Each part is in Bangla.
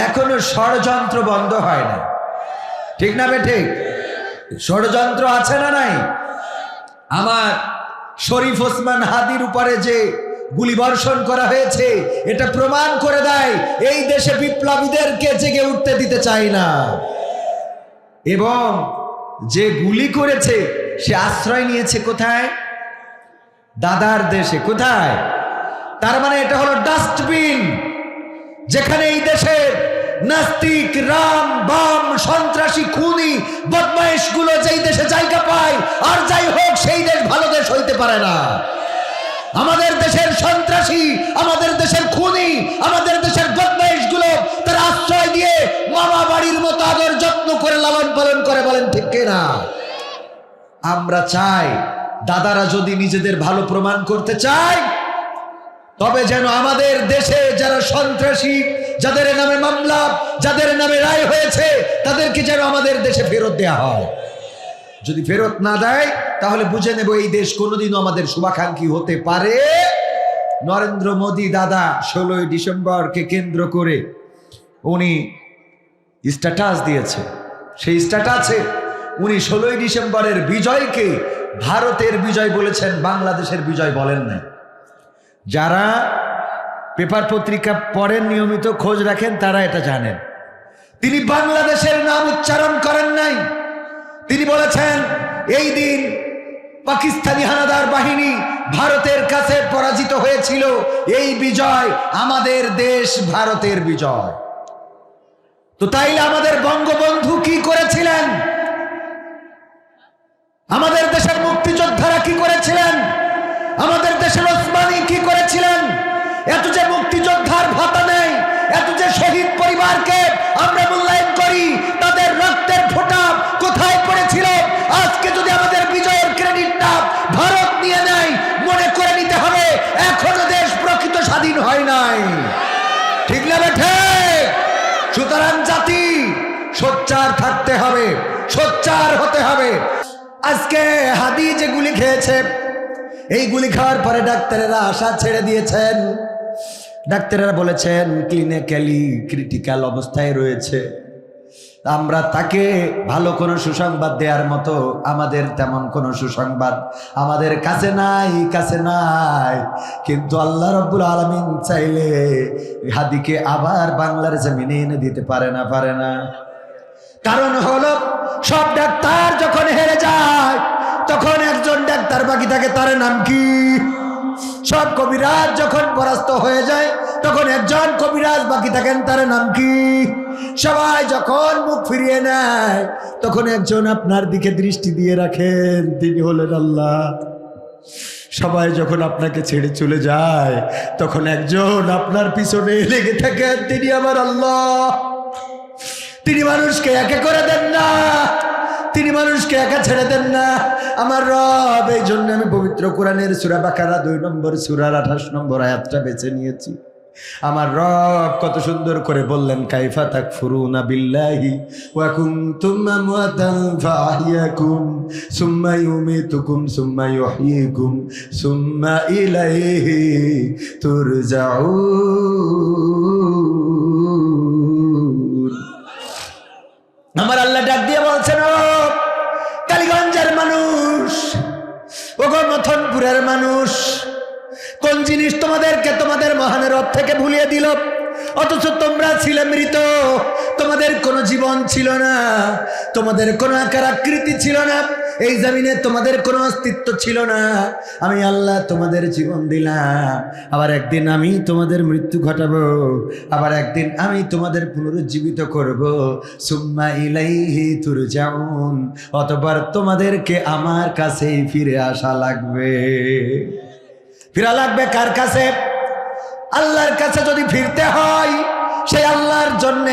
এখনো ষড়যন্ত্র বন্ধ হয় না, ঠিক না ঠিক? ষড়যন্ত্র আছে না নাই? আমার শরীফ ওসমান হাদির উপরে যে গুলিবর্ষণ করা হয়েছে এটা প্রমাণ করে দেয় এই দেশে বিপ্লবীদেরকে জেগে উঠতে দিতে চাই না। এবং যে গুলি করেছে সে আশ্রয় নিয়েছে কোথায়? দাদার দেশে। কোথায়? তার মানে এটা হলো ডাস্টবিন, যেখানে এই দেশের নাস্তিক, রাম, বাম, সন্ত্রাসী, খুনি, বদমাইশ গুলো যেই দেশে জায়গা পায়, আর যাই হোক সেই দেশ ভালো দেশ হইতে পারে না। আমাদের দেশের সন্ত্রাসী, আমাদের দেশের খুনি, আমাদের দেশের বদমাইশ গুলো তার আশ্রয় দিয়ে মামা বাড়ির মতো আদর যত্ন করে লালন পালন করে, বলেন ঠিক কিনা? আমরা চাই দাদারা যদি নিজেদের ভালো প্রমাণ করতে চায় তবে যেন আমাদের দেশে যারা সন্ত্রাসী, যাদের নামে মামলা, যাদের নামে রায় হয়েছে, তাদেরকে যেন আমাদের দেশে ফেরত দেয়া হয়। যদি ফেরত না দেয় তাহলে বুঝে নেব এই দেশ কোনোদিনও আমাদের শুভাকাঙ্ক্ষী হতে পারে। নরেন্দ্র মোদী দাদা 16 ডিসেম্বরকে কেন্দ্র করে উনি স্ট্যাটাস দিয়েছে। সেই স্ট্যাটাসে উনি 16 ডিসেম্বরের বিজয়কে ভারতের বিজয় বলেছেন, বাংলাদেশের বিজয় বলেন নাই। যারা পেপার পত্রিকা পড়েন, নিয়মিত খোঁজ রাখেন, তারা এটা জানেন। তিনি বাংলাদেশের নাম উচ্চারণ করেন নাই। তিনি বলেছেন এই দিন পাকিস্তানি হানাদার বাহিনী ভারতের কাছে পরাজিত হয়েছিল, এই বিজয় আমাদের দেশ ভারতের বিজয়। তো তাইলে আমাদের বঙ্গবন্ধু কি করেছিলেন? আমাদের দেশের মুক্তিযোদ্ধারা কি করেছিলেন? আমাদের দেশের ওসমানী কি করেছিলেন? এত যে মুক্তিযোদ্ধার ভাতা নেই, এত যে শহীদ পরিবারকে আমরা মূল্যায়ন করি, তাদের রক্তের ফোঁটা কোথায় পড়েছিল? আজকে যদি আমাদের বিজয়ের ক্রেডিটটা ভারত নিয়ে নেয়, মনে করে নিতে হবে এখনো দেশ প্রকৃত স্বাধীন হয় নাই, ঠিক না বেঠে? সুতরাং জাতি সোচ্চার থাকতে হবে, সোচ্চার হতে হবে। আজকে হাদি যে গুলি খেয়েছে, এই গুলি খাওয়ার পরে ডাক্তারেরা আশা ছেড়ে দিয়েছেন। ডাক্তারেরা বলেছেন ক্লিনিক্যালি ক্রিটিক্যাল অবস্থায় রয়েছে। আমরা তাকে ভালো কোনো সুসংবাদ দেওয়ার মতো আমাদের তেমন কোনো সুসংবাদ আমাদের কাছে নাই। কিন্তু আল্লাহ রাব্বুল আলামিন চাইলে হাদিকে আবার বাংলার জমিনে এনে দিতে পারে না। কারণ হলো সব ডাক্তার যখন হেরে যায় তখন একজন ডাক্তার বাকি থাকে, তার নাম কি? সব কবিরাজ যখন পরাস্ত হয়ে যায় তখন একজন কবিরাজ বাকি থাকেন, তার নাম কি? সবাই যখন মুখ ফিরিয়ে নেয় তখন একজন আপনার দিকে দৃষ্টি দিয়ে রাখেন, তিনি হলেন আল্লাহ। সবাই যখন আপনাকে ছেড়ে চলে যায় তখন একজন আপনার পিছনে লেগে থাকেন, তিনি আমার আল্লাহ। তিনি মানুষকে একা করে দেন না, তিনি মানুষকে একা ছেড়ে দেন না, আমার রব। এই জন্য আমি পবিত্র কোরআনের সূরা বাকারা 2 নম্বর সূরার 28 নম্বর আয়াতটা বেছে নিয়েছি। আমার রব কত সুন্দর করে বললেন, কাইফা তাকফুরুনা বিল্লাহি ওয়া কুনতুম আমওয়াতান ফাআহইয়াকুম সুম্মা ইউমীতুকুম সুম্মা ইউহয়ীকুম সুম্মা ইলাইহি তুরজাউন। আমার আল্লাহ ডাক দিয়ে বলছেন, ও কালীগঞ্জের মানুষ, ও গো মথনপুরের মানুষ, কোন জিনিস তোমাদেরকে তোমাদের মহানের রব থেকে ভুলিয়ে দিল? অথচ তোমরা ছিলে মৃত, তোমাদের কোনো জীবন ছিল না, তোমাদের কোনো আকার আকৃতি ছিল না, এই জমিনে তোমাদের কোনো অস্তিত্ব ছিল না। আমি আল্লাহ তোমাদের জীবন দিলাম, আবার একদিন আমি তোমাদের মৃত্যু ঘটাবো, আবার একদিন আমি তোমাদের পুনরুজ্জীবিত করব। সুম্মা ইলাইহি তুরজাউন, অতঃপর তোমাদেরকে আমার কাছেই ফিরে আসা লাগবে। ফিরা লাগবে কার কাছে? আল্লাহর কাছে। যদি ফিরতে হয় সেই আল্লাহর জন্য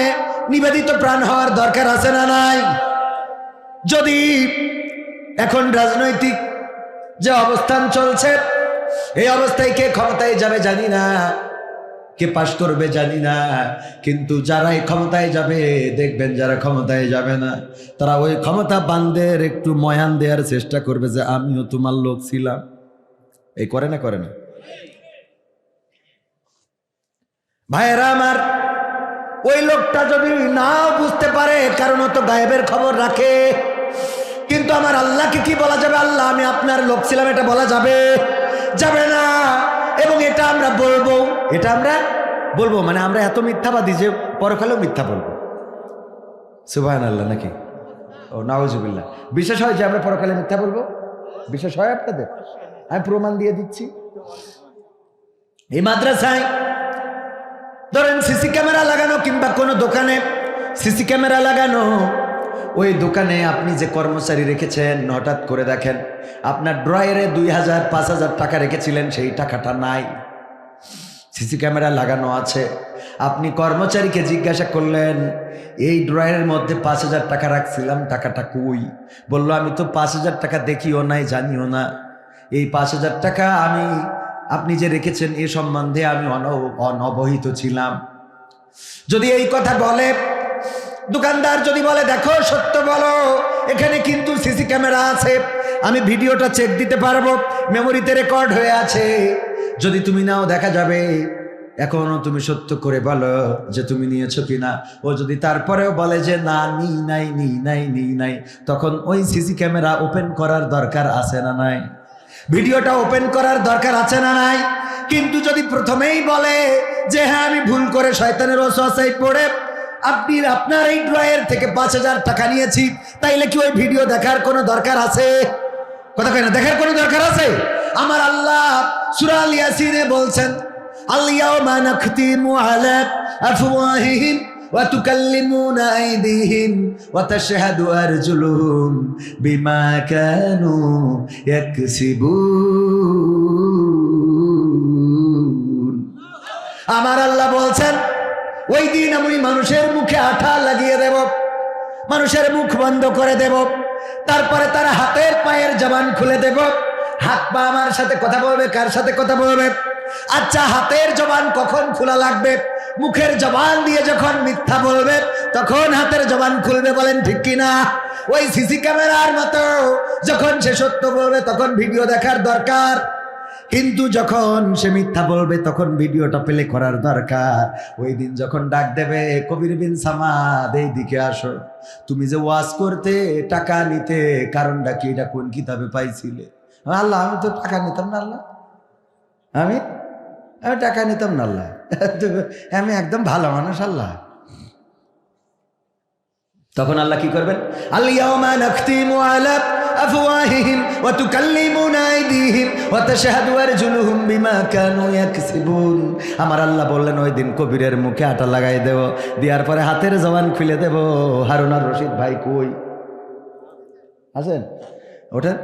নিবেদিত প্রাণ হওয়ার দরকার আছে না নাই? যদি এখন রাজনৈতিক যে অবস্থান চলছে, এই অবস্থায় কে ক্ষমতায় যাবে জানি না, কে পাশ করবে জানি না, কিন্তু যারাই ক্ষমতায় যাবে দেখবেন যারা ক্ষমতায় যাবে না তারা ওই ক্ষমতা বানদের একটু ময়ান দেওয়ার চেষ্টা করবে যে আমিও তোমার লোক ছিলাম। এই করে না ভাইয়েরা আমার, ওই লোকটা যদি নাও বুঝতে পারে, কারণ ও তো গায়েবের খবর রাখে, কিন্তু আমার আল্লাহকে কি বলা যাবে? আল্লাহ আমি আপনার লোক ছিলাম, এটা বলা যাবে? যাবে না। এবং এটা আমরা বলবো, এটা আমরা বলবো, মানে আমরা এত মিথ্যাবাদী যে পরকালেও মিথ্যা বলবো। সুবহানাল্লাহ নাকি? ও নাউজুবিল্লাহ। বিশেষ হয় যে আমরা পরকালে মিথ্যা বলবো? বিশেষ হয় আপনাদের? আমি প্রমাণ দিয়ে দিচ্ছি। এই মাদ্রাসায় ধরেন সিসি ক্যামেরা লাগানো, কিংবা কোনো দোকানে সিসি ক্যামেরা লাগানো, ওই দোকানে আপনি যে কর্মচারী রেখেছেন, হঠাৎ করে দেখেন আপনার ড্রয়ারে 2000 5000 টাকা রেখেছিলেন, সেই টাকাটা নাই, সিসি ক্যামেরা লাগানো আছে। আপনি কর্মচারীকে জিজ্ঞাসা করলেন, এই ড্রয়ারের মধ্যে 5000 টাকা রাখছিলাম, টাকাটা কই? বলল আমি তো 5000 টাকা দেখিও নাই, জানিও না। এই 5000 টাকা আপনি যে রেখেছেন এ সম্বন্ধে আমি অনবহিত ছিলাম। যদি এই কথা বলে, দোকানদার যদি বলে দেখো সত্য বলো, এখানে কিন্তু সিসি ক্যামেরা আছে, আমি ভিডিওটা চেক দিতে পারবো, মেমোরিতে রেকর্ড হয়ে আছে, যদি তুমি নাও দেখা যাবে, এখনো তুমি সত্য করে বলো যে তুমি নিয়েছো কিনা। ও যদি তারপরেও বলে যে না নিই নাই, তখন ওই সিসি ক্যামেরা ওপেন করার দরকার আছে না নাই? ভিডিওটা ওপেন করার দরকার আছে না নাই? কিন্তু যদি প্রথমেই বলে যে হ্যাঁ আমি ভুল করে শয়তানের ওয়াসওয়াসায় পড়ে আপনার এই ড্রয়ার থেকে 5000 টাকা নিয়েছি, তাইলে কি ওই ভিডিও দেখার কোনো দরকার আছে? কথা কয় না, দেখার কোনো দরকার আছে? আমার আল্লাহ সূরা আল ইয়াসিনে বলছেন, আল ইয়াউমা নাখতিমু আলা আফওয়াহিহিম ওয়া তুকাল্লিমুনা আইদিহিম ওয়া তাশহাদু আরজুলুহুম বিমা কানু ইয়াকসিবুন। আমার আল্লাহ বলছেন ওই দিন আমি মানুষের মুখে আঠা লাগিয়ে দেব, মানুষের মুখ বন্ধ করে দেব, তারপরে তারা হাতের পায়ের জবান খুলে দেব। হাত পা আমার সাথে কথা বলবে, কার সাথে কথা বলবে? আচ্ছা হাতের জবান কখন খোলা লাগবে? মুখের জবান দিয়ে যখন মিথ্যা বলবে তখন হাতের জবান খুলবে, বলেন ঠিক কিনা? ওই সিসি ক্যামেরার মতো যখন সে সত্য বলবে তখন ভিডিও দেখার দরকার, কিন্তু যখন সে মিথ্যা বলবে তখন ভিডিওটা প্লে করার দরকার। ওই দিন যখন ডাক দেবে, কবির বিন সামাদ এই দিকে আসো, তুমি যে ওয়াজ করতে টাকা নিতে, কারণটা কি? এটা কোন কিতাবে পাইছিলে? আল্লাহ আমি তো টাকা নিতাম না, আল্লাহ আমি টাকা নিতাম না, আল্লাহ আমি একদম ভালো মানুষ, আল্লাহ। তখন আল্লাহ কি করবেন? আল ইয়াউমা নাখতিমু আলা আফওয়াহিহিম ওয়া তুকাল্লিমুনা আইদিহিম ওয়া তাশহাদু আরজুলুহুম বিমা কানু ইয়াকসিবুন। আমার আল্লাহ বললেন ওই দিন কবিরের মুখে আটা লাগাই দেব, দেওয়ার পরে হাতের জবান খুলে দেব। হারুন আর রশিদ ভাই কই আছেন? ওঠেন।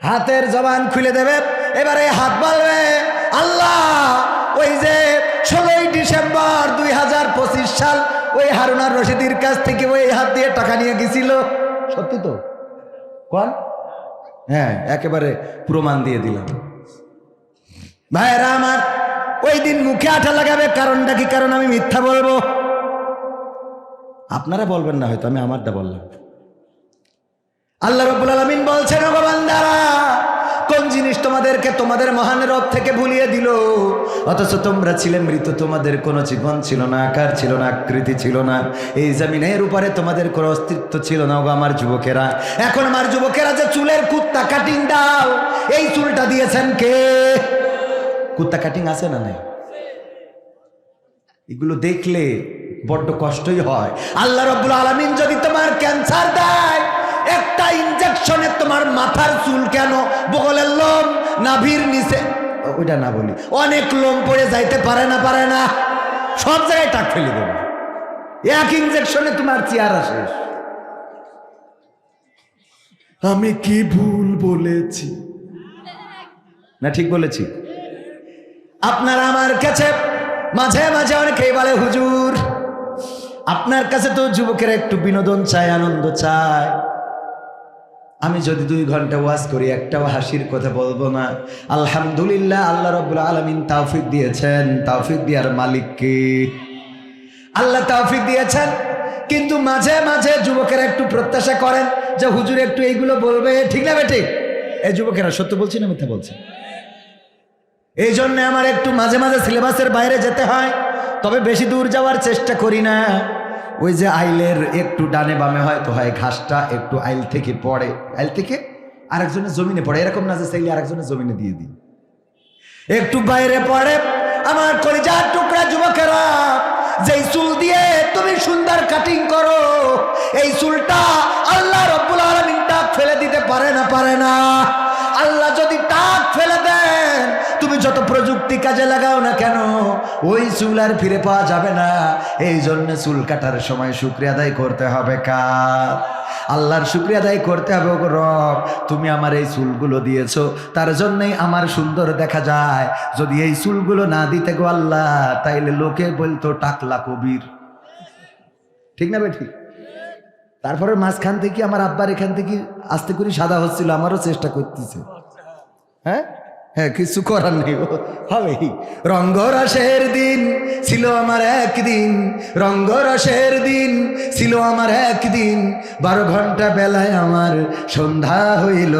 হাতের জবান খুলে দেবে, এবারে হাত বলবে আল্লাহ ওই যে 16ই ডিসেম্বর 2025 সাল ওই হারুন আর রশিদের কাছ থেকে ওই হাত দিয়ে টাকা নিয়ে গেছিল, সত্যি তো? কোন? হ্যাঁ, একেবারে প্রমাণ দিয়ে দিলাম। ভাইরা আমার, ওই দিন মুখে আঠা লাগাবে, কারণটা কি? কারণ আমি মিথ্যা বলবো। আপনারা বলবেন না হয়তো, আমি আমারটা বললাম। আল্লাহ রাব্বুল আলামিন বলছেন, ও বান্দারা, কোন জিনিস তোমাদেরকে তোমাদের মহান রব থেকে ভুলিয়ে দিল? অথচ তোমরা ছিলে মৃত, তোমাদের কোনো জীবন ছিল না, আকার ছিল না, আকৃতি ছিল না, এই জমিনের উপরে তোমাদের কোনো অস্তিত্ব ছিল না। ও আমার যুবকেরা, এখন আমার যুবকেরা যে চুলের কুত্তা কাটিং দাও, এই চুলটা দিয়েছেন কে? কুত্তা কাটিং আছে না নাই? এগুলো দেখলে বড্ড কষ্টই হয়। আল্লাহ রাব্বুল আলামিন যদি তোমার ক্যান্সার দেয়, একটা ইনজেকশনে তোমার মাথার চুল কেন, বগলের লোম, নাভির নিচে, ওইটা না বলি, অনেক লোম পড়ে যাইতে পারে না, সব জায়গায় টাক ফেলে দেবে। এক ইনজেকশনে তোমার চেহারা শেষ। আমি কি ভুল বলেছি না ঠিক বলেছি? আপনারা আমার কাছে মাঝে মাঝে অনেকেই বলে, হুজুর আপনার কাছে তো যুবকেরা একটু বিনোদন চায়, আনন্দ চায়। আমি যদি 2 ঘন্টা ওয়াজ করি একটাও হাসির কথা বলবো না। আলহামদুলিল্লাহ, আল্লাহ রাব্বুল আলামিন তৌফিক দিয়েছেন। তৌফিক দেওয়ার মালিক কে? আল্লাহ তৌফিক দিয়েছেন। কিন্তু মাঝে মাঝে যুবকেরা একটু প্রত্যাশা করেন যে হুজুর একটু এইগুলো বলবে, ঠিক না বেঠিক? এই যুবকেরা সত্য বলছি না মিথ্যা বলছি? এই জন্য আমার একটু মাঝে মাঝে সিলেবাসের বাইরে যেতে হয়, তবে বেশি দূর যাওয়ার চেষ্টা করি না। ওই যে আইলের একটু ডানে বামে হয়তো হয় ঘাসটা একটু আইল থেকে পড়ে, আইল থেকে আরেকজনের জমিনে পড়ে, এরকম না যে চাইলে আরেকজনের জমিনে দিয়ে দিই, একটু বাইরে পড়ে। আমার কলিজার টুকরা যুবকেরা, যেই চুল দিয়ে তুমি সুন্দর কাটিং করো, এই চুলটা আল্লাহ রাব্বুল আলামিন টাক ফেলে দিতে পারে না? পারে না? আল্লাহ যদি টাক ফেলে দেন, তুমি যত প্রযুক্তি কাজে লাগাও না কেন, ওই চুল আর ফিরে পাওয়া যাবে না। এই জন্য চুল কাটার সময় শুকরিয়া আদায় করতে হবে কার? আল্লাহর শুকরিয়া আদায় করতে হবে। ওগো রব, তুমি আমার এই চুলগুলো দিয়েছো, তার জন্যই আমার সুন্দর দেখা যায়। যদি এই চুলগুলো না দিতে গো আল্লাহ, তাইলে লোকে বলতো টাকলা কবির। ঠিক না বেঠি? তারপরে মাঝখান থেকে আমার আব্বার এখান থেকে আস্তে করে সাদা হচ্ছিল, আমারও চেষ্টা করতেছে। হ্যাঁ হ্যাঁ, কিছু করার নেই, হবেই। রঙ্গরসের দিন ছিল আমার একদিন, রঙ্গরসের দিন ছিল আমার একদিন, 12 ঘন্টা বেলায় আমার সন্ধ্যা হইল,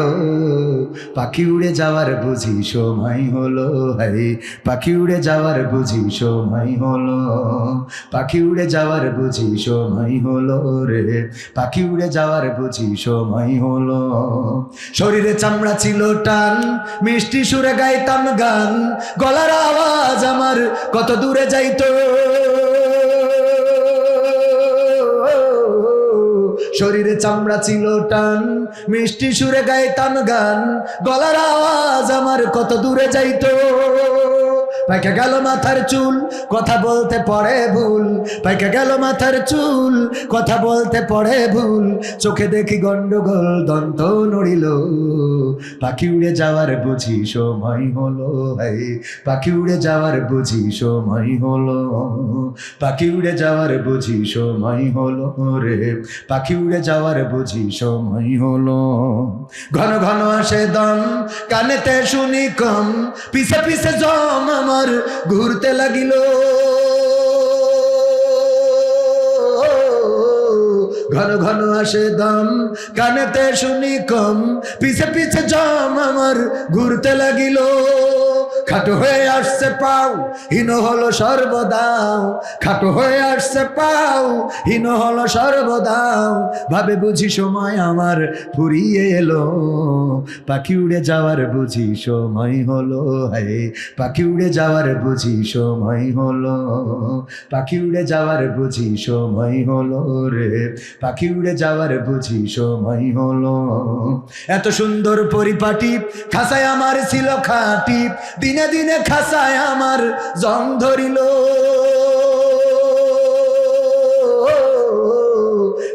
পাখি উড়ে যাওয়ার বুঝি সময় হলো। হাই পাখি উড়ে যাওয়ার বুঝি সময় হলো, পাখি উড়ে যাওয়ার বুঝি সময় হলো রে, পাখি উড়ে যাওয়ার বুঝি সময় হলো। শরীরে চামড়া ছিল টান, মিষ্টি সুরে গাইতাম গান, গলার আওয়াজ আমার কত দূরে যাইতো। শরীরে চামড়া ছিল টান, মিষ্টি সুরে গাইতাম গান, গলার আওয়াজ আমার কত দূরে যাইতো। পাইকা গেল মাথার চুল, কথা বলতে পড়ে ভুল, পাইকা গেল মাথার চুল, কথা বলতে পড়ে ভুল, চোখে দেখি গন্ডগোল, দন্ত নড়িল, পাখি উড়ে যাওয়ার বুঝি সময় হলো। হাই পাখি উড়ে যাওয়ার বুঝি সময় হলো, পাখি উড়ে যাওয়ার বুঝি সময় হলো রে, পাখি উড়ে যাওয়ার বুঝি সময় হলো। ঘন ঘন আসে দম, কানেতে শুনি কম, পিছে পিছে জম আমার ঘুরতে লাগিল। ঘন ঘন আসে দম, কানেতে শুনি কম, পিছে পিছে জম আমার ঘুরতে লাগিল। খাটো হয়ে আসছে পাও, হীন হলো সর্বদাও, খাটো হয়ে আসছে পাও, হীন হলো সর্বদাও, ভাবে বুঝি সময় আমার ফুরিয়ে এলো, পাখি উড়ে যাওয়ার বুঝি সময় হলো। হায় পাখি উড়ে যাওয়ার বুঝি সময় হলো, পাখি উড়ে যাওয়ার বুঝি সময় হলো রে, পাখি উড়ে যাওয়ার বুঝি সময় হলো। এত সুন্দর পরিপাটি খাসায় আমার ছিল খাটি, দিনে দিনে খাসায় আমার জং ধরিল।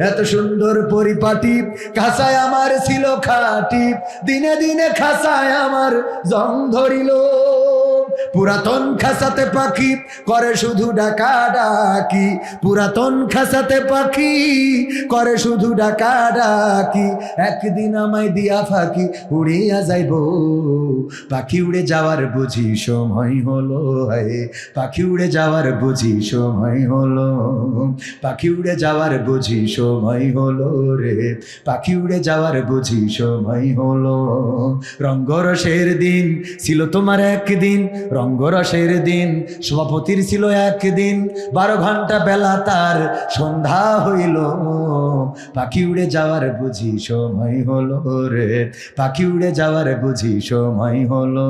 এত সুন্দর পরিপাটি খাসায় আমার ছিল খাটি, দিনে দিনে খাসায় আমার জং ধরিল। পুরাতন খাসাতে পাখি করে শুধু ডাকা ডাকি, পুরাতন খাসাতে পাখি করে শুধু ডাকা ডাকি, একদিন আমায় দিয়া ফাঁকি উড়িয়া যাইব, পাখি উড়ে যাওয়ার বুঝি সময় হলো। হায় পাখি উড়ে যাওয়ার বুঝি সময় হলো, পাখি উড়ে যাওয়ার বুঝি সময় হলো রে, পাখি উড়ে যাওয়ার বুঝি সময় হলো। রঙ্গরসের দিন ছিল তোমার একদিন, রঙ্গরসের দিন সভাপতির ছিল একদিন, 12 ঘন্টা বেলা তার সন্ধ্যা হইল, পাখি উড়ে যাওয়ার বুঝি সময় হলো রে, পাখি উড়ে যাওয়ার বুঝি সময় হলো,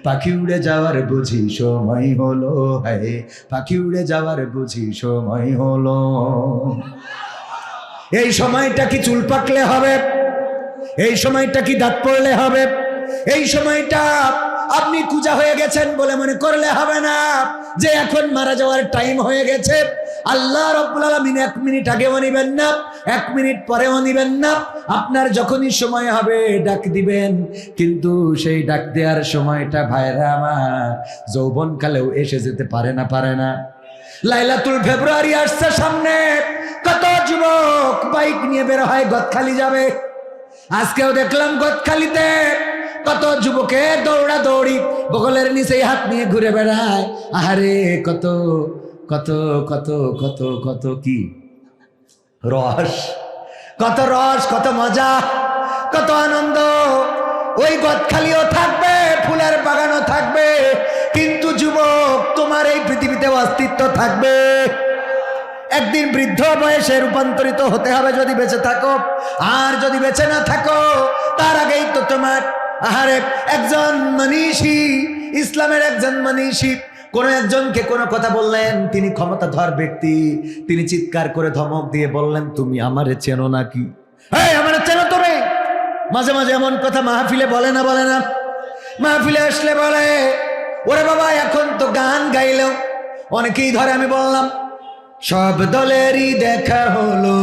পাখি উড়ে যাওয়ার বুঝি সময় হলো। হায় পাখি উড়ে যাওয়ার বুঝি সময় হলো। এই সময়টা কি চুল পাকলে হবে? এই সময়টা কি দাঁত পড়লে হবে? এই সময়টা আপনি কুজা হয়ে গেছেন বলে মনে করলে হবে না যে এখন মারা যাওয়ার টাইম হয়ে গেছে। আল্লাহ রাব্বুল আলামিন 1 মিনিট আগেও নিবেন না, 1 মিনিট পরেও নিবেন না। আপনার যখনই সময় হবে ডাক দিবেন, কিন্তু সেই ডাক দেওয়ার সময়টা ভাইরা আমার যৌবনকালেও এসে যেতে পারে না, পারে না। লাইলাতুল ফেব্রুয়ারি আসছে সামনে, কত যুবক বাইক নিয়ে বের হয় গদখালি যাবে। আজকেও দেখলাম গদখালিতে কত যুবকের দৌড়া দৌড়ি, বগলের নিচে হাত নিয়ে ঘুরে বেড়ায়। আহারে কত কত কত কত কত কি রস, কত রস, কত মজা, কত আনন্দ। ওই গদখালিও থাকবে, ফুলের বাগানও থাকবে, কিন্তু যুবক তোমার এই পৃথিবীতে পৃথিবীতে অস্তিত্ব থাকবে। একদিন বৃদ্ধ বয়সে রূপান্তরিত হতে হবে যদি বেঁচে থাকো, আর যদি বেঁচে না থাকো তার আগেই তো তোমার একজন মনীষী, ইসলামের একজন মনীষী কোন একজনকে কোনো কথা বললেন, তিনি ক্ষমতাধর ব্যক্তি, তিনি চিৎকার করে ধমক দিয়ে বললেন, তুমি আমারে চেনো নাকি? এই আমারে চেনো তুমি? মাঝে মাঝে এমন কথা মাহফিলে বলে না মাহফিলে আসলে বলে, ওরে বাবা এখন তো গান গাইলেও অনেকেই ধরে। আমি বললাম সব দলেরই দেখা হলো,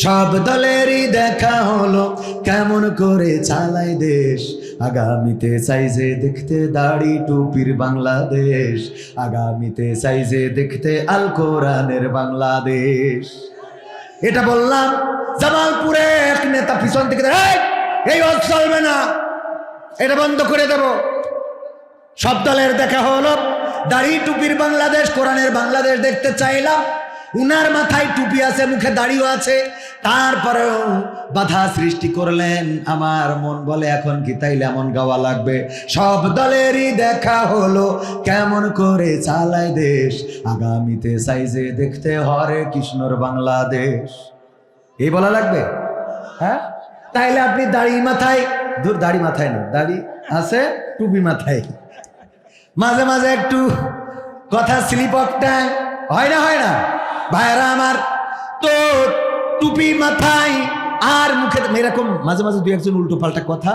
সব দলেরই দেখা হলো, কেমন করে চালায় দেশ। আগামীতে চাইছে দেখতে দাড়ি টুপির বাংলাদেশ, আগামীতে চাইছে দেখতে আল কোরআনের বাংলাদেশ। এটা বললাম, জামালপুরে এক নেতা পিছন থেকে এই চলবে না, এটা বন্ধ করে দেব। সব দলের দেখা হলো, দাড়ি টুপির বাংলাদেশ, কোরআনের বাংলাদেশ দেখতে চাইলাম। উনার মাথায় টুপি আছে, মুখে দাড়িও আছে, তারপরেও বাধা সৃষ্টি করলেন। আমার মন বলে এখন কি তাইলে এমন গাওয়া লাগবে, সব দলেরই দেখা হলো, কেমন করে চালায় দেশ, আগামীতে সাইজে দেখতে হরে কৃষ্ণর বাংলাদেশ। এই বলা লাগবে? হ্যাঁ, তাইলে আপনি দাড়ি মাথায়, দূর দাড়ি মাথায় না, দাড়ি আছে টুপি মাথায়, মাঝে মাঝে একটু কথা স্লিপ অফ টাং হয় না ভাইরা আমার? তো টুপি মাথায় আর মুখে এরকম মাঝে মাঝে দুই একজন উল্টো পাল্টা কথা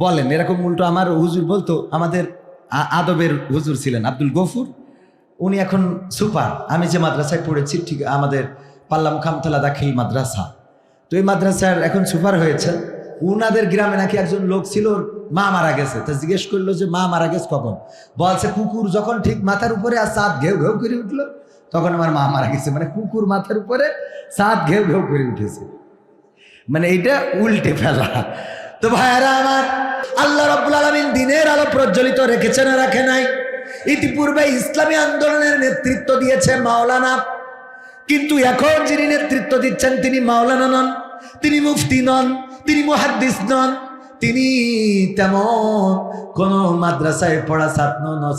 বলেন, এরকম উল্টো। আমার হুজুর বলতো, আমাদের আদবের হুজুর ছিলেন আব্দুল গফুর, উনি এখন সুপার। আমি যে মাদ্রাসায় পড়েছি, ঠিক আমাদের পাল্লাম খামতলা দাখিল মাদ্রাসা, তো এই মাদ্রাসার এখন সুপার হয়েছেন। উনাদের গ্রামে নাকি একজন লোক ছিল, মা মারা গেছে। তা জিজ্ঞেস করলো যে মা মারা গেছে কখন? বলছে কুকুর যখন ঠিক মাথার উপরে আর চাঁদ ঘেউ ঘেউ করে উঠলো তখন আমার মা মারা গেছে। মানে কুকুর মাথার উপরে চাঁদ ঘেউ ঘেউ করে উঠেছে, মানে এইটা উল্টে ফেলা। তো ভাইয়ারা আমার, আল্লাহ রাব্বুল আলামিন দিনের আলো প্রজ্বলিত রেখেছে না রাখে নাই? ইতিপূর্বে ইসলামী আন্দোলনের নেতৃত্ব দিয়েছে মাওলানা, কিন্তু এখন যিনি নেতৃত্ব দিচ্ছেন তিনি মাওলানা নন, তিনি মুফতি নন, তিনি মুহাদ্দিস নন, তিনি তেমন কোন মাদ্রাসায় পড়া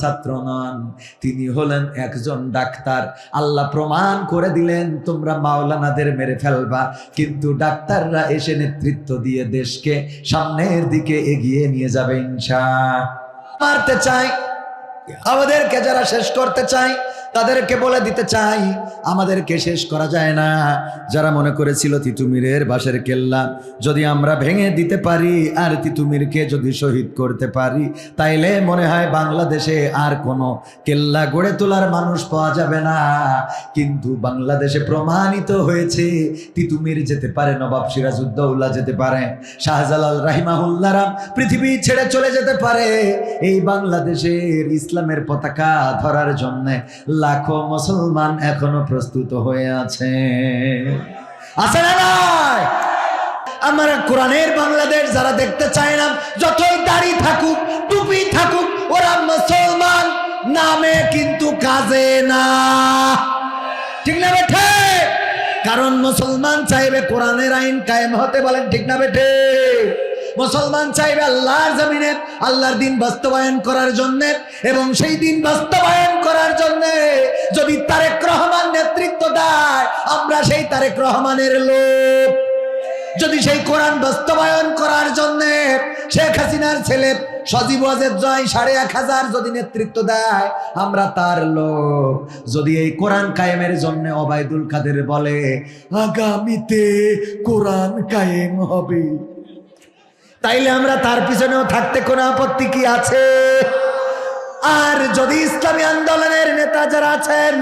ছাত্র নন, তিনি হলেন একজন ডাক্তার। আল্লাহ প্রমাণ করে দিলেন তোমরা মাওলানাদের মেরে ফেলবা, কিন্তু ডাক্তাররা এসে নেতৃত্ব দিয়ে দেশকে সামনের দিকে এগিয়ে নিয়ে যাবে ইনশাআল্লাহ। মারতে চাই আমাদেরকে, যারা শেষ করতে চাই তাদেরকে বলে দিতে চাই, আমাদেরকে শেষ করা যায় না। যারা মনে করেছিল তিতুমিরের বাঁশের কেল্লা যদি আমরা ভেঙে দিতে পারি আর তিতুমিরকে যদি শহীদ করতে পারি, তাইলে মনে হয় বাংলাদেশে আর কোনো কেল্লা গড়ে তোলার মানুষ পাওয়া যাবে না। কিন্তু বাংলাদেশে প্রমাণিত হয়েছে তিতুমির যেতে পারে, নবাব সিরাজউদ্দৌলা যেতে পারে, শাহজালাল রাহিমাহুল্লাহরা পৃথিবী ছেড়ে চলে যেতে পারে। এই বাংলাদেশের ইসলামের পতাকা ধরার জন্য লাখো মুসলমান এখনো প্রস্তুত হয়ে আছে না নাই? আমরা কোরআনের বাংলাদেশ যারা দেখতে চায় না, যতই দাড়ি থাকুক টুপি থাকুক, ওরা মুসলমান নামে কিন্তু কাজে না, ঠিক না বেঠে? কারণ মুসলমান চাইবে কোরআনের আইন কায়েম হতে, বলেন ঠিক না বেঠে? মুসলমান চাইবে আল্লাহর জমিনে আল্লাহর দিন বাস্তবায়ন করার জন্য, এবং সেই দিন বাস্তবায়ন করার জন্য যদি তারেক রহমান নেতৃত্ব দেয়, আমরা সেই তারেক রহমানের লোক। যদি সেই কোরআন বাস্তবায়ন করার জন্য শেখ হাসিনার ছেলে সজীব ওয়াজেদ জয় ১,৫০০ যদি নেতৃত্ব দেয়, আমরা তার লোক। যদি এই কোরআন কায়েমের জন্য ওবায়দুল কাদের বলে আগামীতে কোরআন কায়েম হবে, তাইলে আমরা তার পিছনেও থাকতে কোনো আপত্তি কি আছে? আর যদি ইসলামী আন্দোলনের নেতা যারা আছেন,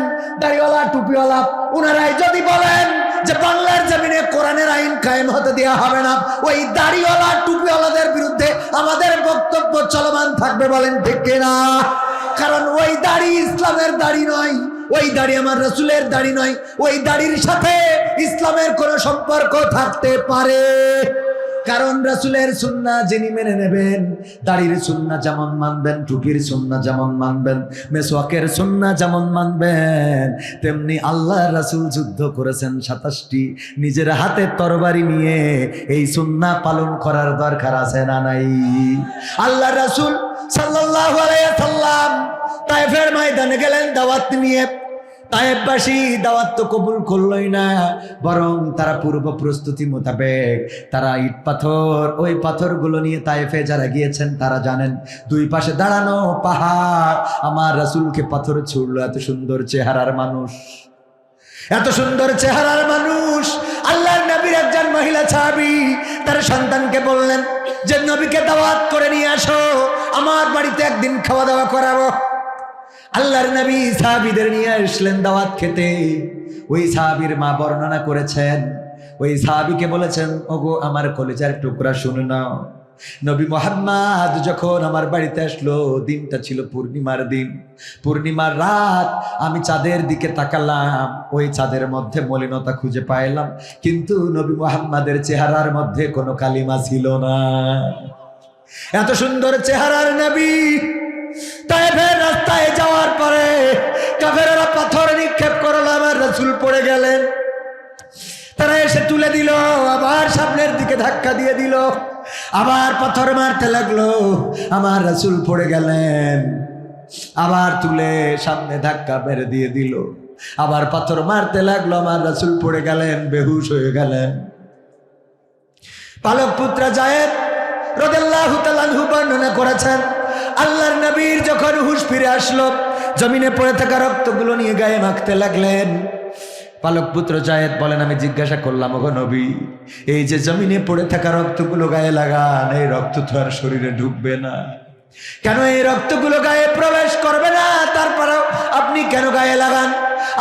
দাড়িওয়ালা টুপিওয়ালা, ওনারাই যদি বলেন যে বাংলার জমিনে কোরআনের আইন কায়েম হতে দেওয়া হবে না, ওই দাড়িওয়ালা টুপিওয়ালাদের বিরুদ্ধে আমাদের বক্তব্য চলমান থাকবে, বলেন ঠিক কিনা? কারণ ওই দাড়ি ইসলামের দাড়ি নয়, ওই দাড়ি আমার রাসূলের দাড়ি নয়, ওই দাড়ির সাথে ইসলামের কোনো সম্পর্ক থাকতে পারে। কারণ রাসূলের সুন্নাহ যিনি মেনে নেবেন, দাড়ির সুন্নাহ যেমন মানবেন, টুপির সুন্নাহ যেমন মানবেন, মেসওয়াকের সুন্নাহ যেমন মানবেন, তেমনি আল্লাহ রাসূল যুদ্ধ করেছেন ২৭টি, নিজের হাতে তরবারি নিয়ে এই সুন্নাহ পালন করার দরকার আছে না নাই? আল্লাহ রাসূল সাল্লাল্লাহু আলাইহি ওয়াসাল্লাম তায়েফের ময়দানে গেলেন দাওয়াত নিয়ে। তায়েফবাসী দাওয়াত তো কবুল করলই না, বরং তারা পূর্ব প্রস্তুতি মোতাবেক তারা ইট পাথর, ওই পাথরগুলো নিয়ে তায়েফে যারা গিয়েছেন তারা জানেন দুই পাশে দাঁড়ানো পাহাড়, আমার রাসূলকে পাথর ছুড়লো। এত সুন্দর চেহারার মানুষ, এত সুন্দর চেহারার মানুষ। আল্লাহর নবীর একজন মহিলা সাহাবী তার সন্তানকে বললেন যে নবীকে দাওয়াত করে নিয়ে আসো, আমার বাড়িতে একদিন খাওয়া দাওয়া করাবো। আল্লাহর নবী সাহাবীদের নিয়ে আসলেন দাওয়াত খেতে। ওই সাহাবীর মা বর্ণনা করেছেন, ওই সাহাবীকে বলেছেন, ওগো আমার কলিজার টুকরা শুনে নাও, নবী মুহাম্মদ যখন আমার বাড়িতে আসলো, দিনটা ছিল পূর্ণিমার দিন, পূর্ণিমার রাত। আমি চাঁদের দিকে তাকালাম, ওই চাঁদের মধ্যে মলিনতা খুঁজে পাইলাম, কিন্তু নবী মুহাম্মাদের চেহারার মধ্যে কোনো কালিমা ছিল না। এত সুন্দর চেহারার নবী। তায়েফের রাস্তায় যাওয়ার পরে কাফেররা পাথর নিক্ষেপ করলো, আমার রাসূল পড়ে গেলেন। তারা এসে তুলে দিল, আবার সামনের দিকে ধাক্কা দিয়ে দিল, আবার পাথর মারতে লাগলো, আমার রাসূল পড়ে গেলেন। আবার তুলে সামনে ধাক্কা মেরে দিয়ে দিল, আবার পাথর মারতে লাগলো, আমার রাসূল পড়ে গেলেন, বেহুশ হয়ে গেলেন। পালক পুত্র যায়েদ রাদিয়াল্লাহু তাআলা আনহু বর্ণনা করেছেন, আল্লাহর নবীর যখন হুঁশ ফিরে আসলো, জমিনে পড়ে থাকা রক্তগুলো নিয়ে গায়ে মাখতে লাগলেন। পালক পুত্র যায়েদ বলেন, আমি জিজ্ঞাসা করলাম, ওগো নবী, এই যে জমিনে পড়ে থাকা রক্তগুলো গায়ে লাগান, এই রক্ত তো আর শরীরে ঢুকবে না, কেন এই রক্তগুলো গায়ে প্রবেশ করবে না, তারপরেও আপনি কেন গায়ে লাগান?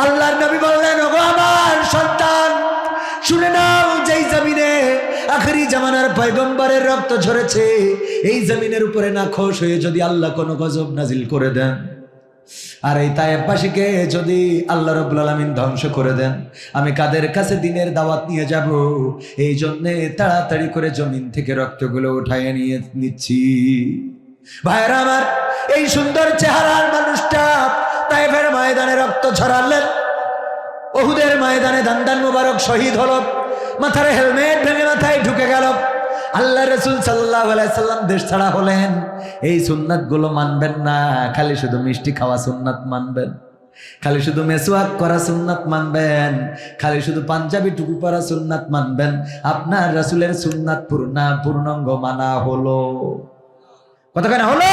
আল্লাহর নবী বললেন, ওগো আমার সন্তান, শুনে নাও, যেই জমিনে আখেরি জামানার পয়গম্বরের রক্ত ঝরেছে, এই জমিনের উপরে নাখোশ হয়ে যদি আল্লাহ কোনো গজব নাজিল করে দেন, আর এই তায়েফবাসীকে যদি আল্লাহ রাব্বুল আলামিন ধ্বংস করে দেন, আমি কাদের কাছে দিনের দাওয়াত নিয়ে যাব? এই জন্যে তাড়াতাড়ি করে জমিন থেকে রক্তগুলো উঠায় নিয়ে নিচ্ছি। ভাইরা আমার, এই সুন্দর চেহারার মানুষটা তায়েফের ময়দানে রক্ত ঝরালেন, উহুদের ময়দানে দান্দান মুবারক শহীদ হলো, মাথার হেলমেট ভেঙে মাথায় ঢুকে গেল। আল্লাহ রাসূল সাল্লাল্লাহু আলাইহি সাল্লাম দেশ ছাড়া হলেন। এই সুন্নাত গুলো মানবেন না, খালি শুধু মিষ্টি খাওয়া সুন্নাত মানবেন, খালি শুধু মেসওয়াক করা সুন্নাত মানবেন, খালি শুধু পাঞ্জাবি টুপি পরা সুন্নাত মানবেন। আপনার রাসূলের সুন্নাত পূর্ণাঙ্গ মানা হলো, কতখানি হলো?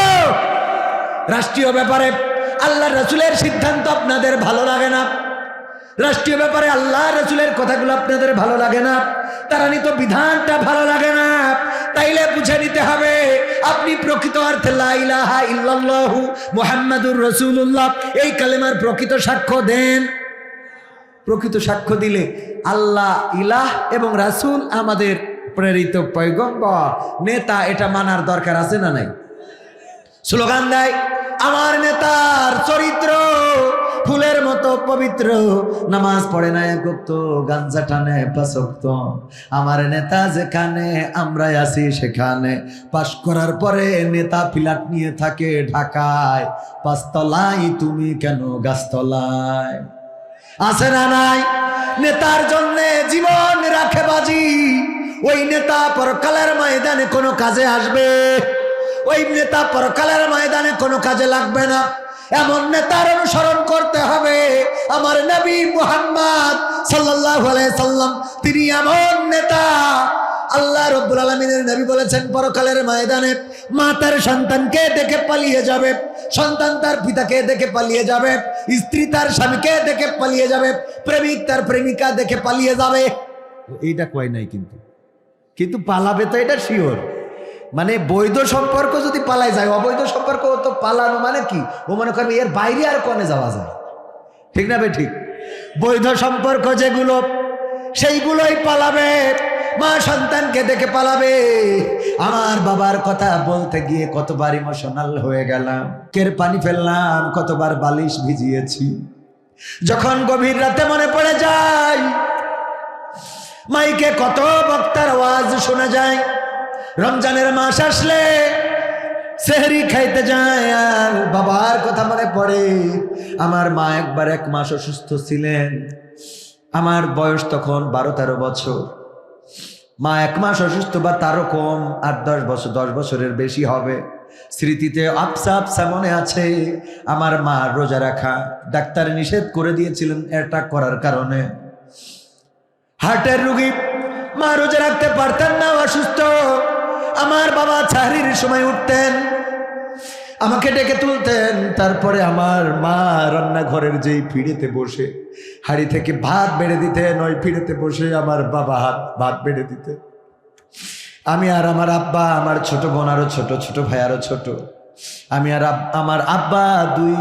রাষ্ট্রীয় ব্যাপারে আল্লাহর রাসূলের সিদ্ধান্ত আপনাদের ভালো লাগে না, রাষ্ট্রীয় ব্যাপারে আল্লাহ রাসূলের কথাগুলো আপনাদের ভালো লাগে না, তারা নিত বিধানটা ভালো লাগে না, তাইলে বুঝে নিতে হবে আপনি প্রকৃত অর্থে লা ইলাহা ইল্লাল্লাহু মুহাম্মাদুর রাসূলুল্লাহ এই কালেমার প্রকৃত সাক্ষ্য দেন। প্রকৃত সাক্ষ্য দিলে আল্লাহ ইলাহ এবং রাসূল আমাদের প্রেরিত পয়গম্বর নেতা, এটা মানার দরকার আছে না নাই? স্লোগান দেয়, আমার নেতার চরিত্র ফুলের মতো পবিত্র, নামাজ পড়ে না এক ওয়াক্ত, গাঞ্জা টানে 5 ওয়াক্ত, আমার নেতা যেখানে আমরা আছি সেখানে। পাশ করার পরে নেতা ফ্ল্যাট নিয়ে থাকে ঢাকায়, 5 তলায়, তুমি কেন গাছতলায়? আছে না নাই? নেতার জন্য জীবন রাখে বাজি, ওই নেতা পরকালের ময়দানে কোনো কাজে আসবে? ওই নেতা পরকালের ময়দানে কোনো কাজে লাগবে না। এমন নেতার অনুসরণ করতে হবে। আমার নবী মুহাম্মদ সাল্লাল্লাহু আলাইহি সাল্লাম তিনি এমন নেতা, আল্লাহ রাব্বুল আলামিনের নবী বলেছেন, পরকালের ময়দানে মা তার সন্তানকে দেখে পালিয়ে যাবে, সন্তান তার পিতাকে দেখে পালিয়ে যাবে, স্ত্রী তার স্বামীকে দেখে পালিয়ে যাবে, প্রেমিক তার প্রেমিকা দেখে পালিয়ে যাবে। এইটা কয় নাই, কিন্তু পালাবে তো, এটা শিওর। মানে বৈধ সম্পর্ক যদি পালাই যায়, অবৈধ সম্পর্ক তো পালানো মানে কি, ও মনে করবে এর বাইরে আর কোনে যাওয়া যায়, ঠিক না ভাই? ঠিক। বৈধ সম্পর্ক যেগুলো, সেইগুলোই পালাবে। মা সন্তানকে দেখে পালাবে। আমার বাবার কথা বলতে গিয়ে কতবার ইমোশনাল হয়ে গেলাম, কের পানি ফেললাম, কতবার বালিশ ভিজিয়েছি। যখন গভীর রাতে মনে পড়ে যায়, মাইকে কত বক্তার আওয়াজ শোনা যায়, রমজানের মাস আসলে সেহরি খাইতে যায় আর বাবার কথা মনে পড়ে। আমার মা একবার 1 মাস অসুস্থ ছিলেন, আমার বয়স তখন 12-13 বছর। মা 1 মাস অসুস্থ বা তারও কম, 8-10 বছর, 10 বছরের বেশি হবে। স্মৃতিতে আবসা আবসা মনে আছে আমার মা রোজা রাখা, ডাক্তার নিষেধ করে দিয়েছিলেন এটা করার কারণে। হার্টের রোগী, মা রোজা রাখতে পারতেন না, অসুস্থ। আমার বাবা সাহরির সময় উঠতেন, আমাকে ডেকে তুলতেন, তারপরে আমার মা রান্নাঘরের যেই পিঁড়েতে বসে হাঁড়ি থেকে ভাত বেড়ে দিতেন, ওই পিঁড়েতে বসে আমার বাবা ভাত বেড়ে দিতে। আমি আর আমার আব্বা, আমার ছোট বোন আরো ছোট, ছোট ভাই আরো ছোট, আমি আর আমার আব্বা দুই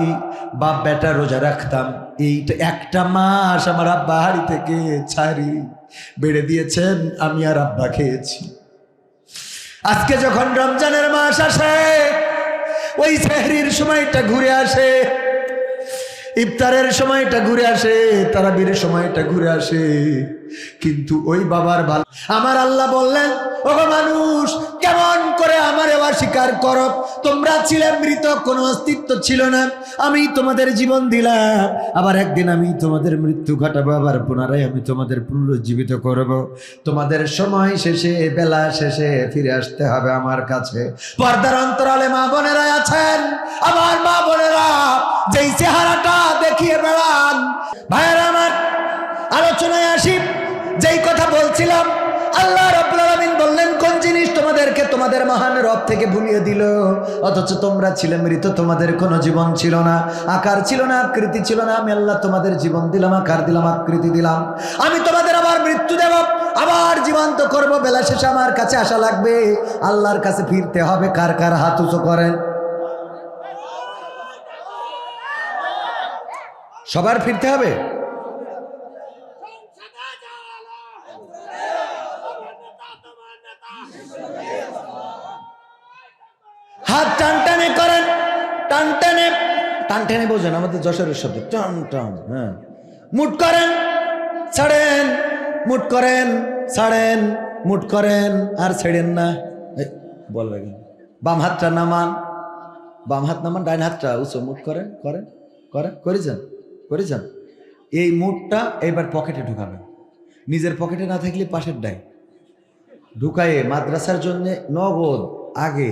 বাপ বেটা রোজা রাখতাম। এইটা একটা মাস আমার আব্বা হাঁড়ি থেকে ছাড়ি বেড়ে দিয়েছেন, আমি আর আব্বা খেয়েছি। আজকে যখন রমজানের মাস আসে, ওই সেহরির সময়টা ঘুরে আসে, ইফতারের সময়টা ঘুরে আসে, তারাবির সময়টা ঘুরে আসে, কিন্তু ওই বাবার ভালো। আমার আল্লাহ বললেন, ওগো মানুষ, কেমন করে আমারে অস্বীকার করো? তোমরা ছিলে মৃত, কোনো অস্তিত্ব ছিল না, আমি তোমাদের জীবন দিলাম, আবার একদিন আমি তোমাদের মৃত্যু ঘটাবো, আবার পুনরায় আমি তোমাদের পুনরুজ্জীবিত করব। তোমাদের সময় শেষে, বেলা শেষে ফিরে আসতে হবে আমার কাছে। পর্দার অন্তরালে মা বোনেরা আছেন, আমার মা বোনেরা যেই চেহারাটা দেখিয়ে বেড়ান। ভাইয়েরা আমার, আলোচনায় আসি। যেই কথা বলছিলাম, আল্লাহ রাব্বুল আলামিন বললেন, কোন জিনিস তোমাদেরকে তোমাদের মহান রব থেকে ভুলিয়ে দিল? অথচ তোমরা ছিলে মৃত, তোমাদের কোনো জীবন ছিল না, আকার ছিল না, আকৃতি ছিল না। আমি আল্লাহ তোমাদের জীবন দিলাম, আকার দিলাম, আকৃতি দিলাম। আমি তোমাদের আবার মৃত্যু দেব, আবার জীবন্ত করব। বেলা শেষে আমার কাছে আসা লাগবে, আল্লাহর কাছে ফিরতে হবে। কার কার হাত উঁচু করেন? সবার ফিরতে হবে। হাত টান টানে করেন, টান টানে, টান টানে বোঝেন আমাদের যশোরের শব্দ, টান টান। হ্যাঁ, মুট করেন, ছাড়েন, মুট করেন, ছাড়েন, মুট করেন, আর ছেড়েন না। বল লাগে, বাম হাতটা নামান, বাম হাত নামান, ডাইন হাতটা উঁচু, মুট করেন, করেন, করেন, করে যান, করে যান। এই মুটটা এবার পকেটে ঢুকাবেন, নিজের পকেটে না থাকলে পাশের ডাই ঢুকায়ে মাদ্রাসার জন্য নগদ আগে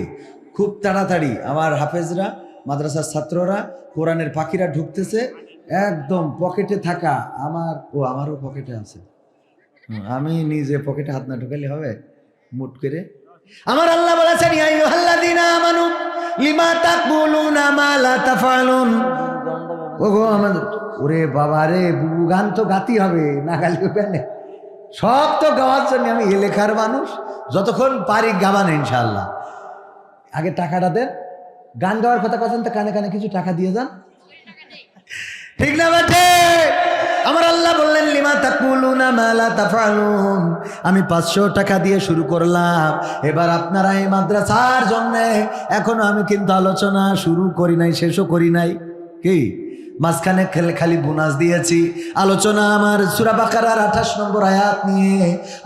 খুব তাড়াতাড়ি আমার হাফেজরা, মাদ্রাসার ছাত্ররা, কোরআনের পাখিরা ঢুকতেছে, একদম পকেটে থাকা আমারও পকেটে আছে, আমি নিজে পকেটে হাত না ঢুকালে হবে, মুট করে। আমার আল্লাহ বলেছেন, ইয়া আইয়ুহাল্লাযীনা আমানু লিমা তাকুলুনা মা লা তাফআলুন। ওগো আমাদের, ওরে বাবা রে, বুবু গান তো গাতি হবে, না গালি হবে না। সব তো গাওয়ার জন্য আমি এলাকার মানুষ, যতক্ষণ পারি গাবান ইনশাআল্লাহ। আগে টাকাটা দেন, গান গাওয়ার কথা কথা তো কানে কানে কিছু টাকা দিয়ে যান, ঠিক না বেঠে? আমার আল্লাহ বললেন, লিমা তাকুলুনা মা লা তাফআলুন। আমি 500 টাকা দিয়ে শুরু করলাম, এবার আপনারা এই মাদ্রাসার জন্য, এখনো আমি কিন্তু আলোচনা শুরু করি নাই, শেষও করি নাই। কি মাঝখানে খালি বোনাস দিয়েছি। আলোচনা আমার সূরা বাকারার 28 নম্বর আয়াত নিয়ে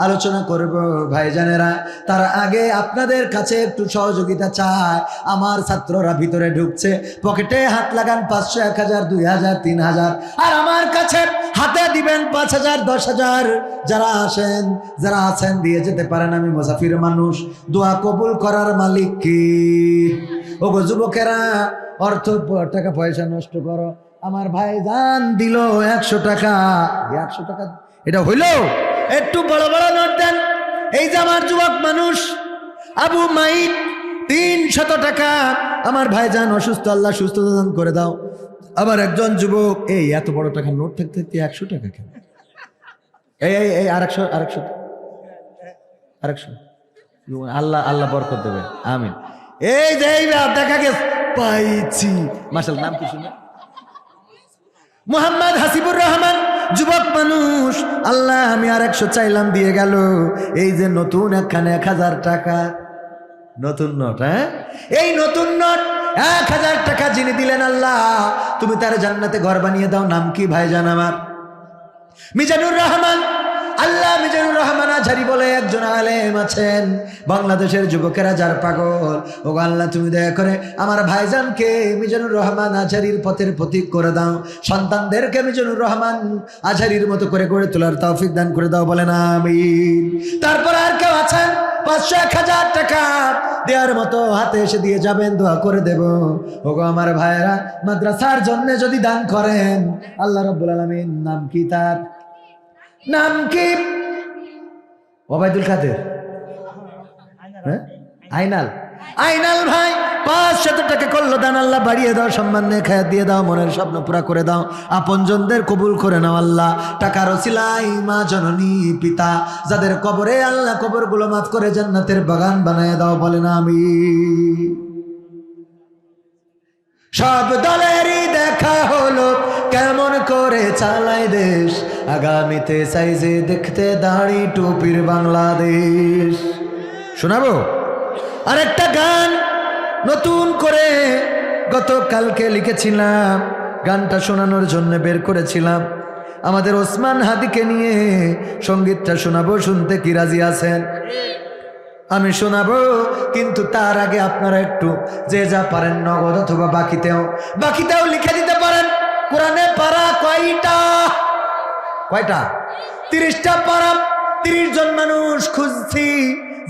আলোচনা করব ভাইজানেরা। তার আগে আপনাদের কাছে একটু সহযোগিতা চাই। আমার ছাত্ররা ভিতরে ঢুকছে, পকেটে হাত লাগান, 500, 1000, 2000, 3000, আর আমার কাছে হাতে দিবেন 5000, 10000। যারা আছেন দিয়ে যেতে পারেন। আমি মুসাফির মানুষ, দোয়া কবুল করার মালিক কি? ওগো যুবকেরা, অর্থ টাকা পয়সা নষ্ট করো। আমার ভাই জান দিল 100 টাকা, 100 টাকা এটা হইল? একটু বড় বড় নোট দেন। এই যে আমার যুবক মানুষ আবু মাইদ, 300 টাকা। আমার ভাই জান অসুস্থ, আল্লাহ সুস্থতা দান করে দাও। আবার একজন যুবক, এই এত বড় টাকা নোট থাকতে 100 টাকা কেন? এই আরেকশো, আল্লাহ বরকত দেবে, আমিন। এই যে দেখা গেছে পাইছি, মাশাআল্লাহ। নাম কি শুনে? মোহাম্মদ হাসিবুর রহমান, যুবক মানুষ। আল্লাহ আমি আর 100 চাইলাম, দিয়ে গেল। এই যে নতুন একখানে 1000 টাকা নতুন নোট। হ্যাঁ, এই নতুন নোট 1000 টাকা যিনি দিলেন, আল্লাহ তুমি তার জান্নাতে ঘর বানিয়ে দাও। নাম কি ভাইজান আমার? মিজানুর রহমান। আল্লাহ মিজানুর রহমান আজহারি বলে একজন আলেম আছেন, বাংলাদেশের যুবকেরা যার পাগল। ও আল্লাহ তুমি দয়া করে আমার ভাইজানকে মিজানুর রহমান আজহারির পথের প্রতীক করে দাও। সন্তানদেরকে মিজানুর রহমান আজহারির মতো করে গড়ে তোলার তৌফিক দান করে দাও, বলেন আমিন। তারপর আর কেউ আছেন? 500 1000 টাকা দেওয়ার মতো হাতে এসে দিয়ে যাবেন, দোয়া করে দেব। ওগো আমার ভাইরা, মাদ্রাসার জন্য যদি দান করেন, আল্লাহ রাব্বুল আলামিন, নাম কি তার, নাম কি? ওবায়দুল কাদের, হ্যাঁ, আইনাল, আইনাল ভাই 500 টাকা করলো দান। আল্লাহ বাড়িয়ে দাও, সম্মান নিয়ে খায়াত দিয়ে দাও, মনের স্বপ্ন পুরা করে দাও, আপনজনদের কবুল করে নাও আল্লাহ। টাকার ওসিলায় মা জননী পিতা যাদের কবরে, আল্লাহ কবরগুলো মাফ করে জান্নাতের বাগান বানায় দাও, বলেন আমিন। সব দলেরই দেখা হলো কেমন করে চালায় দেশ, আগামীতে চাইছে দেখতে দাড়ি টুপির বাংলাদেশ। শোনাবো আরেকটা গান নতুন করে, গতকালকে লিখেছিলাম, গানটা শোনানোর জন্য বের করেছিলাম। আমাদের ওসমান হাদিকে নিয়ে সঙ্গীতটা শোনাবো, শুনতে কি রাজি আছেন? আমি শোনাবো, কিন্তু তার আগে আপনারা একটু যে যা পারেন নগদ অথবা বাকিতেও লিখে দিতে পারেন। কোরআনে পারা কয়টা? 30টা পারা। 30 জন মানুষ খুঁজছি,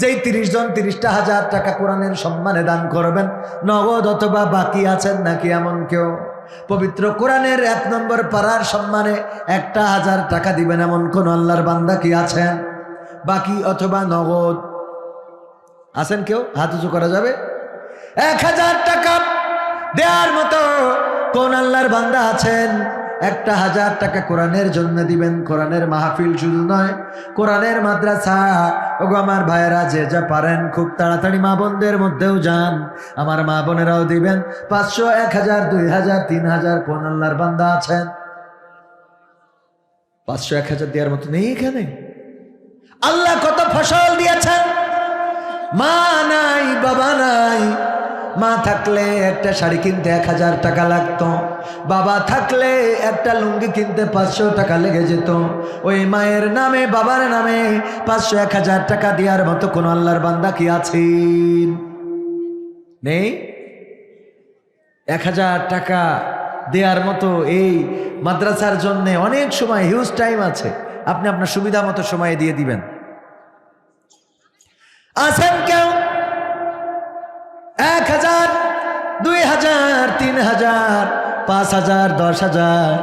যেই 30 জন 30,000 টাকা কোরআনের সম্মানে দান করবেন, নগদ অথবা বাকি আছেন নাকি এমন কেউ? পবিত্র কোরআনের 1 নম্বর পারার সম্মানে 1,000 টাকা দিবেন এমন কোন আল্লাহর বান্দা কি আছেন? বাকি অথবা নগদ আছেন কেউ? হাত উঁচু করা যাবে। 1000 টাকা দেওয়ার মতো কোন আল্লাহর বান্দা আছেন? 1,000 টাকা কোরআনের জন্য দিবেন। কোরআনের মাহফিল শুধু নয়, কোরআনের মাদ্রাসা। ওগো আমার ভাইয়েরা, যে যা পারেন খুব তাড়াতাড়ি মা বোনদের মধ্যেও যান, আমার মা বোনেরাও দিবেন। 500, 1000, 2000, 3000 কোন আল্লাহর বান্দা আছেন? 500, 1000 দেওয়ার মতো নেই এখানে? আল্লাহ কত ফসল দিয়েছেন। মা নাই, বাবা নাই। মা থাকলে একটা শাড়ি কিনতে 1000 টাকা লাগতো, বাবা থাকলে একটা লুঙ্গি কিনতে 500 টাকা লেগে যেত। ওই মায়ের নামে, বাবার নামে 500, 1000 টাকা দেওয়ার মতো কোন আল্লাহর বান্দা কি আছেন? নেই। 1000 টাকা দেওয়ার মতো এই মাদ্রাসার জন্য অনেক সময়, হিউজ টাইম আছে, আপনি আপনার সুবিধা মতো সময় দিয়ে দিবেন। আছেন কেউ? 1000, 2000, 3000, 5000, 10,000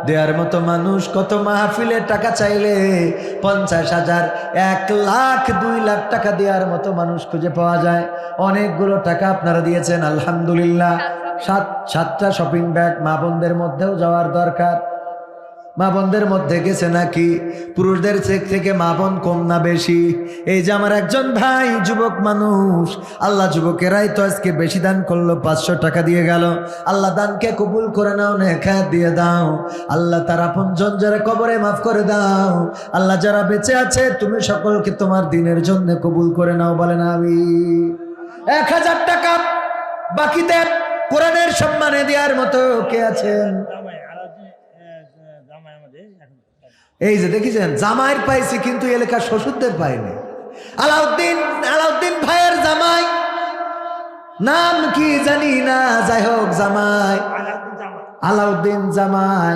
দেওয়ার মতো মানুষ কত? মাহফিলের টাকা চাইলে 50,000, 1 লাখ, 2 লাখ টাকা দেওয়ার মতো মানুষ খুঁজে পাওয়া যায়। অনেকগুলো টাকা আপনারা দিয়েছেন, আলহামদুলিল্লাহ। 7টা শপিং ব্যাগ মা বোনদের মধ্যেও যাওয়ার দরকার। মা বোনদের মধ্যে গেছে নাকি? পুরুষদের থেকে মা বোন কম না বেশি? এই যে আমার একজন ভাই যুবক মানুষ, আল্লাহ যুবকেরাই তো আজকে বেশি দান করলো, 500 টাকা দিয়ে গেল। আল্লাহ দানকে কবুল করে নাও, নেখায়াত দিয়ে দাও। আল্লাহ তার আপনজন যারা কবরে মাফ করে দাও। আল্লাহ যারা বেঁচে আছে, তুমি সকলকে তোমার দিনের জন্য কবুল করে নাও, বলেন আমিন। 1000 টাকা বাকিতে কোরআনের সম্মানে দেওয়ার মতো কে আছেন? এই যে দেখেছেন, জামাইয়ের পাইছি কিন্তু এলাকার শ্বশুরদের পাইনি। আলাউদ্দিন ভাইয়ের জামাই, নাম কি জানি না, যাই হোক জামাই, আলাউদ্দিন জামাই